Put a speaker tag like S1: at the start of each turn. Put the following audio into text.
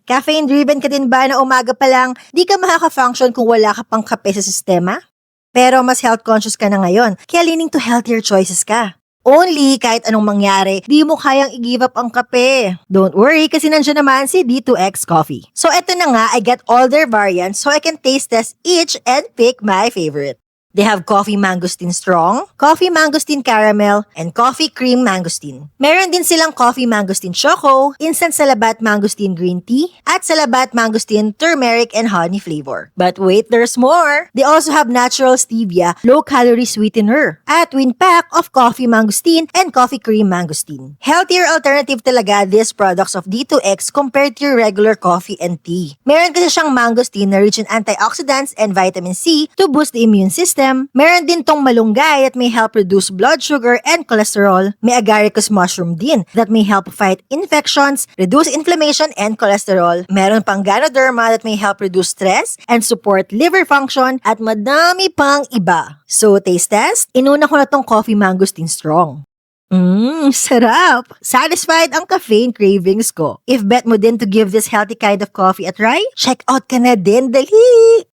S1: Caffeine-driven ka din ba na umaga pa lang, di ka makaka-function kung wala ka pang kape sa sistema? Pero mas health-conscious ka na ngayon, kaya leaning to healthier choices ka. Only kahit anong mangyari, di mo kayang i-give up ang kape. Don't worry kasi nandiyan naman si D2X Coffee. So eto na nga, I get all their variants so I can taste test each and pick my favorite. They have coffee mangosteen strong, coffee mangosteen caramel, and coffee cream mangosteen. Meron din silang coffee mangosteen choco, instant salabat mangosteen green tea, at salabat mangosteen turmeric and honey flavor. But wait, there's more! They also have natural stevia, low-calorie sweetener, at twin pack of coffee mangosteen and coffee cream mangosteen. Healthier alternative talaga these products of D2X compared to your regular coffee and tea. Meron kasi siyang mangosteen na rich in antioxidants and vitamin C to boost the immune system. Meron din tong malunggay that may help reduce blood sugar and cholesterol. May agaricus mushroom din that may help fight infections, reduce inflammation and cholesterol. Meron pang ganoderma that may help reduce stress and support liver function at madami pang iba. So taste test, inuna ko na tong coffee mangosteen strong. Sarap! Satisfied ang caffeine cravings ko. If bet mo din to give this healthy kind of coffee a try, check out ka na din, dali!